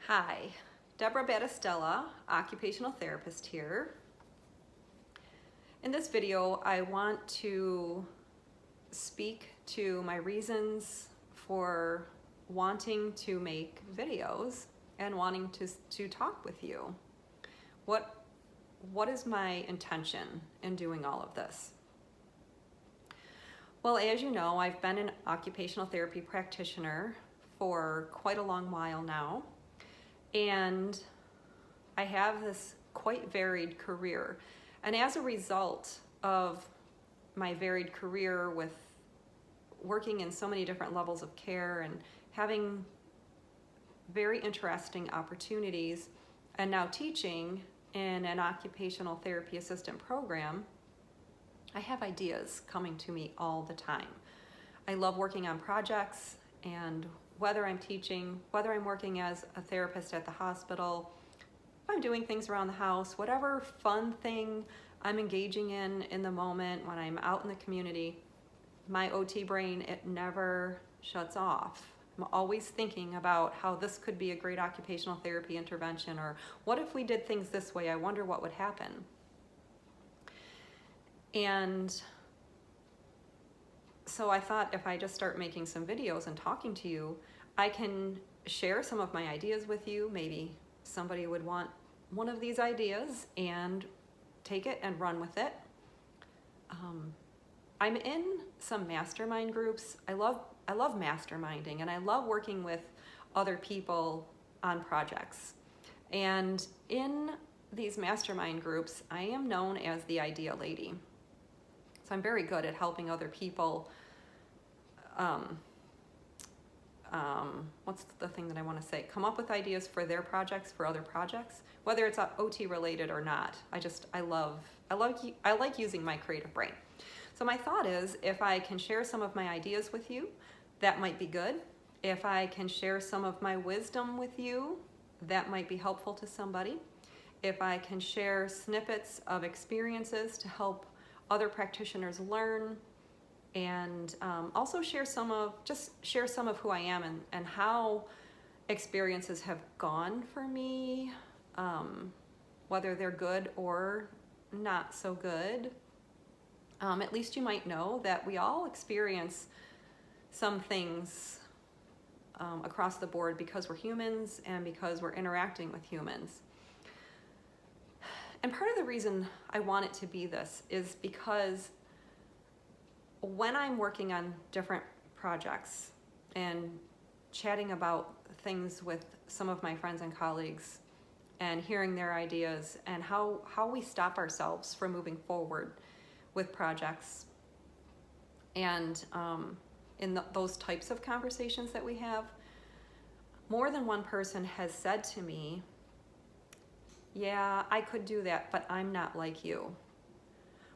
Hi, Deborah Battistella, occupational therapist here. In this video, I want to speak to my reasons for wanting to make videos and wanting to talk with you. What is my intention in doing all of this? Well, as you know, I've been an occupational therapy practitioner for quite a long while now. And I have this quite varied career. And as a result of my varied career with working in so many different levels of care and having very interesting opportunities and now teaching in an occupational therapy assistant program, I have ideas coming to me all the time. I love working on projects, and whether I'm teaching, whether I'm working as a therapist at the hospital, if I'm doing things around the house, whatever fun thing I'm engaging in the moment when I'm out in the community, my OT brain, it never shuts off. I'm always thinking about how this could be a great occupational therapy intervention, or what if we did things this way? I wonder what would happen. And so I thought if I just start making some videos and talking to you, I can share some of my ideas with you. Maybe somebody would want one of these ideas and take it and run with it. I'm in some mastermind groups. I love masterminding, and I love working with other people on projects. And in these mastermind groups, I am known as the idea lady. So I'm very good at helping other people. What's the thing that I want to say? Come up with ideas for their projects, for other projects, whether it's OT related or not. I like using my creative brain. So my thought is, if I can share some of my ideas with you, that might be good. If I can share some of my wisdom with you, that might be helpful to somebody. If I can share snippets of experiences to help other practitioners learn, and also share some of who I am and how experiences have gone for me, whether they're good or not so good. At least you might know that we all experience some things across the board because we're humans and because we're interacting with humans. And part of the reason I want it to be this is because when I'm working on different projects and chatting about things with some of my friends and colleagues and hearing their ideas and how we stop ourselves from moving forward with projects, and in those types of conversations that we have, more than one person has said to me, "Yeah, I could do that, but I'm not like you."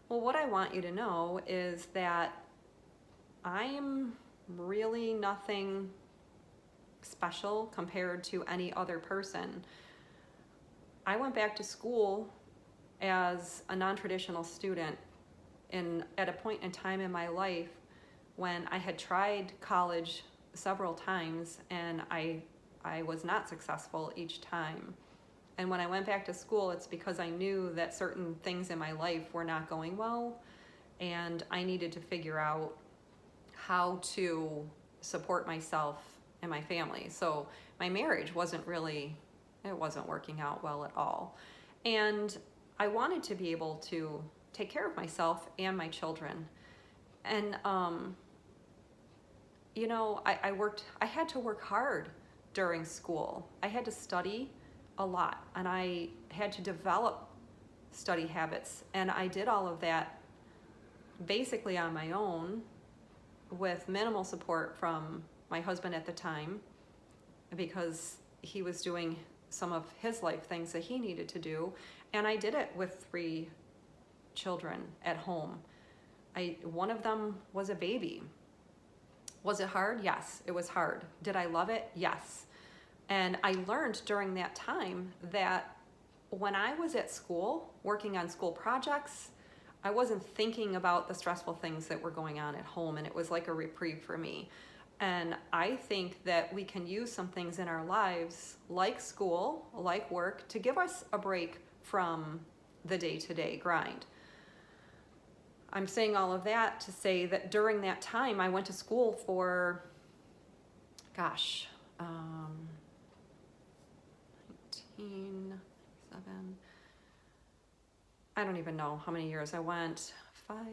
Well, what I want you to know is that I am really nothing special compared to any other person. I went back to school as a non-traditional student at a point in time in my life when I had tried college several times and I was not successful each time. And when I went back to school, it's because I knew that certain things in my life were not going well, and I needed to figure out how to support myself and my family. So my marriage wasn't working out well at all. And I wanted to be able to take care of myself and my children. And, I had to work hard during school. I had to study a lot, and I had to develop study habits, and I did all of that basically on my own with minimal support from my husband at the time, because he was doing some of his life things that he needed to do, and I did it with 3 children at home. One of them was a baby. Was it hard? Yes, it was hard. Did I love it? Yes. And I learned during that time that when I was at school, working on school projects, I wasn't thinking about the stressful things that were going on at home, and it was like a reprieve for me. And I think that we can use some things in our lives, like school, like work, to give us a break from the day-to-day grind. I'm saying all of that to say that during that time, I went to school for, 19, 7, I don't even know how many years I went. 5, 7,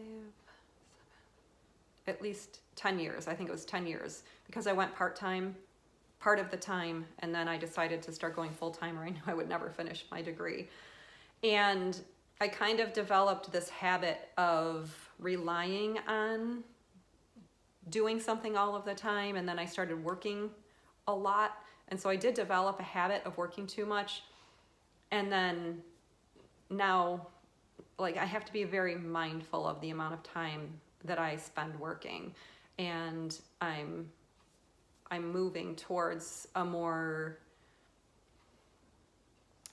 at least 10 years. I think it was 10 years because I went part-time part of the time, and then I decided to start going full-time, or I knew I would never finish my degree. And I kind of developed this habit of relying on doing something all of the time, and then I started working a lot. And so I did develop a habit of working too much. And then now, like, I have to be very mindful of the amount of time that I spend working. And I'm moving towards a more,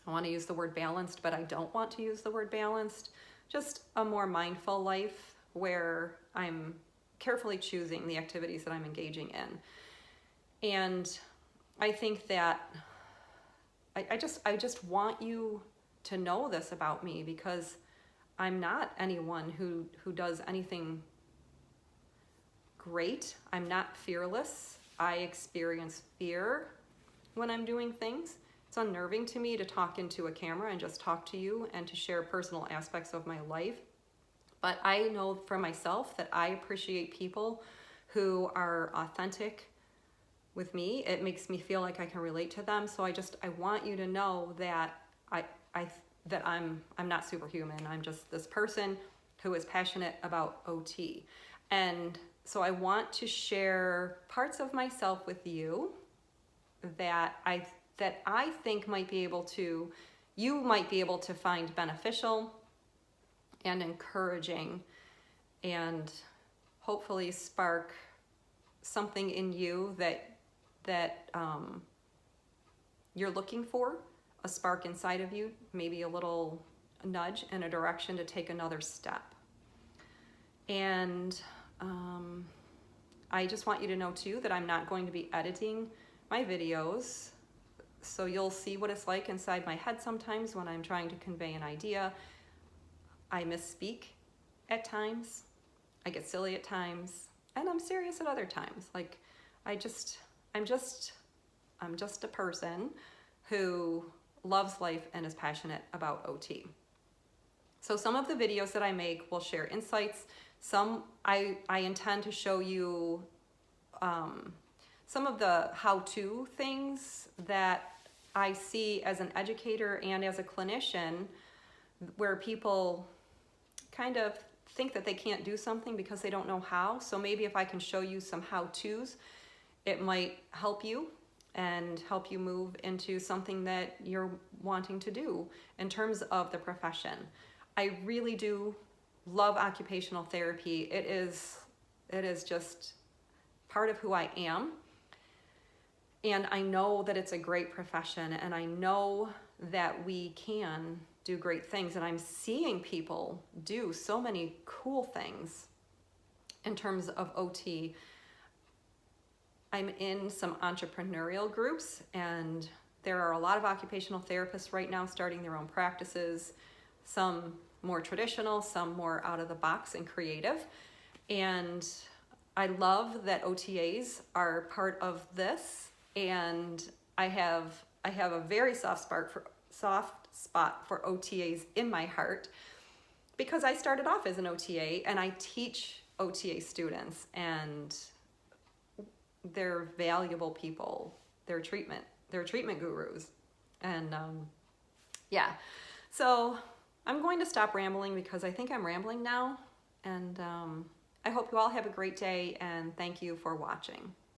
I want to use the word balanced, but I don't want to use the word balanced, just a more mindful life where I'm carefully choosing the activities that I'm engaging in. And I think that I just want you to know this about me, because I'm not anyone who does anything great. I'm not fearless. I experience fear when I'm doing things. It's unnerving to me to talk into a camera and just talk to you and to share personal aspects of my life. But I know for myself that I appreciate people who are authentic with me. It makes me feel like I can relate to them. So I want you to know that I'm not superhuman. I'm just this person who is passionate about OT. And so I want to share parts of myself with you that I think you might be able to find beneficial and encouraging, and hopefully spark something in you that you're looking for, a spark inside of you, maybe a little nudge in a direction to take another step. And I just want you to know too that I'm not going to be editing my videos, so you'll see what it's like inside my head sometimes when I'm trying to convey an idea. I misspeak at times, I get silly at times, and I'm serious at other times. Like, I'm just a person who loves life and is passionate about OT. So some of the videos that I make will share insights. Some I intend to show you some of the how-to things that I see as an educator and as a clinician, where people kind of think that they can't do something because they don't know how. So maybe if I can show you some how-tos, it might help you and help you move into something that you're wanting to do in terms of the profession. I really do love occupational therapy. It is just part of who I am. And I know that it's a great profession, and I know that we can do great things. And I'm seeing people do so many cool things in terms of OT. I'm in some entrepreneurial groups, and there are a lot of occupational therapists right now starting their own practices, some more traditional, some more out of the box and creative. And I love that OTAs are part of this, and I have a very soft spot for OTAs in my heart, because I started off as an OTA and I teach OTA students, and they're valuable people. They're treatment gurus. And yeah, so I'm going to stop rambling because I think I'm rambling now. And I hope you all have a great day, and thank you for watching.